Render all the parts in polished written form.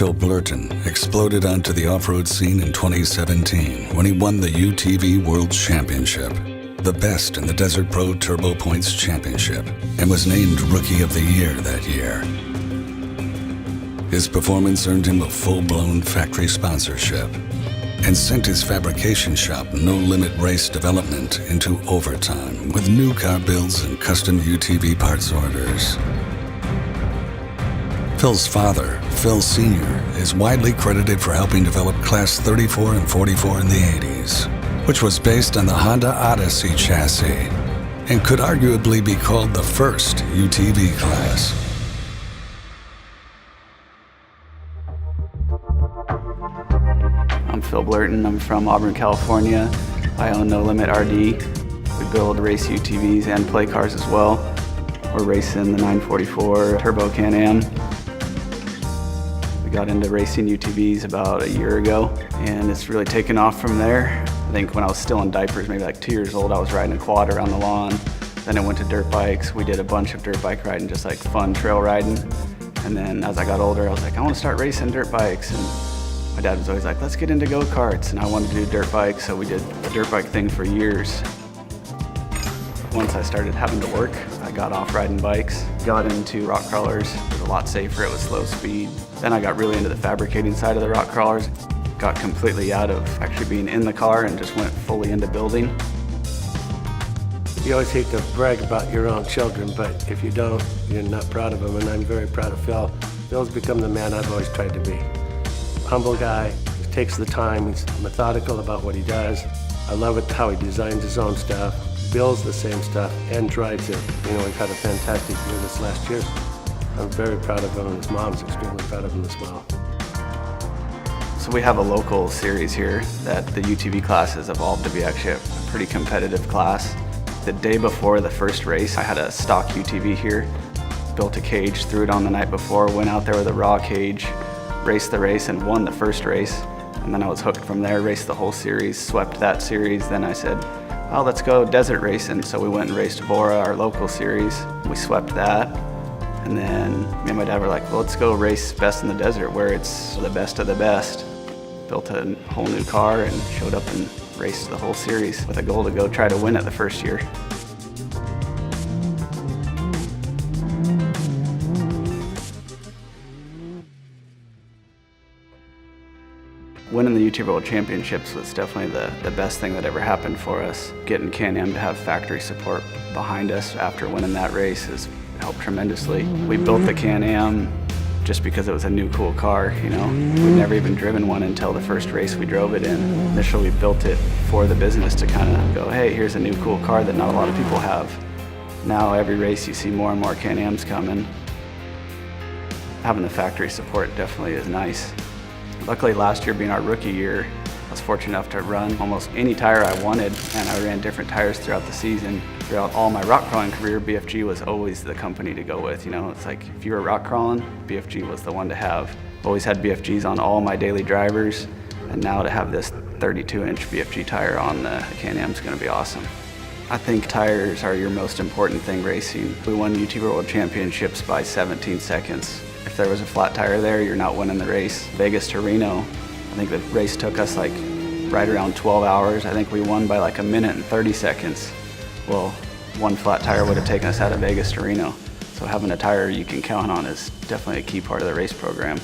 Phil Blurton exploded onto the off-road scene in 2017 when he won the UTV World Championship, the best in the Desert Pro Turbo Points Championship, and was named Rookie of the Year that year. His performance earned him a full-blown factory sponsorship and sent his fabrication shop No Limit Race Development into overtime with new car builds and custom UTV parts orders. Phil's father, Phil Sr., is widely credited for helping develop Class 34 and 44 in the 80s, which was based on the Honda Odyssey chassis and could arguably be called the first UTV class. I'm Phil Blurton. I'm from Auburn, California. I own No Limit RD. We build race UTVs and play cars as well. We're racing the 944 Turbo Can-Am. We got into racing UTVs about a year ago, and it's really taken off from there. I think when I was still in diapers, maybe like 2 years old, I was riding a quad around the lawn. Then I went to dirt bikes. We did a bunch of dirt bike riding, just like fun trail riding. And then as I got older, I was like, I want to start racing dirt bikes. And my dad was always like, let's get into go-karts. And I wanted to do dirt bikes, so we did the dirt bike thing for years. Once I started having to work, I got off riding bikes, got into rock crawlers. It was a lot safer, it was slow speed. Then I got really into the fabricating side of the rock crawlers. Got completely out of actually being in the car and just went fully into building. You always hate to brag about your own children, but if you don't, you're not proud of them, and I'm very proud of Phil. Phil's become the man I've always tried to be. Humble guy, he takes the time, he's methodical about what he does. I love it how he designs his own stuff, builds the same stuff, and drives it. You know, we've had a fantastic year this last year. I'm very proud of him, and his mom's extremely proud of him as well. So we have a local series here that the UTV class has evolved to be actually a pretty competitive class. The day before the first race, I had a stock UTV here, built a cage, threw it on the night before, went out there with a raw cage, raced the race and won the first race. And then I was hooked from there, raced the whole series, swept that series. Then I said, oh, let's go desert racing. So we went and raced Bora, our local series. We swept that. And then me and my dad were like, well, let's go race Best in the Desert where it's the best of the best. Built a whole new car and showed up and raced the whole series with a goal to go try to win it the first year. Winning the UTV World Championships was definitely the best thing that ever happened for us. Getting Can-Am to have factory support behind us after winning that race has helped tremendously. We built the Can-Am just because it was a new cool car, you know. We'd never even driven one until the first race we drove it in. Initially we built it for the business to kind of go, hey, here's a new cool car that not a lot of people have. Now every race you see more and more Can-Ams coming. Having the factory support definitely is nice. Luckily last year being our rookie year, I was fortunate enough to run almost any tire I wanted, and I ran different tires throughout the season. Throughout all my rock crawling career, BFG was always the company to go with. You know, it's like if you were rock crawling, BFG was the one to have. Always had BFGs on all my daily drivers, and now to have this 32-inch BFG tire on the Can-Am is going to be awesome. I think tires are your most important thing racing. We won UTV World Championships by 17 seconds. If there was a flat tire there, you're not winning the race. Vegas to Reno, I think the race took us like right around 12 hours. I think we won by like 1 minute and 30 seconds. Well, one flat tire would have taken us out of Vegas to Reno. So having a tire you can count on is definitely a key part of the race program.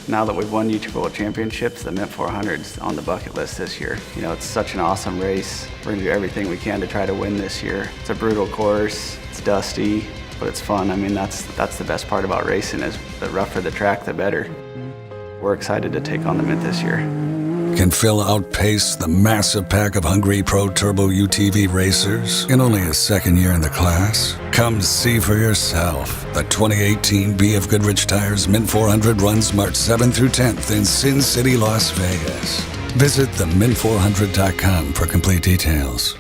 Now that we've won UTV World Championships, the Mint 400's on the bucket list this year. You know, it's such an awesome race. We're gonna do everything we can to try to win this year. It's a brutal course, it's dusty, but it's fun. I mean, that's the best part about racing is the rougher the track, the better. We're excited to take on the Mint this year. Can Phil outpace the massive pack of hungry pro turbo UTV racers in only his second year in the class? Come see for yourself. The 2018 BF Goodrich Tires Mint 400 runs March 7th through 10th in Sin City, Las Vegas. Visit themint400.com for complete details.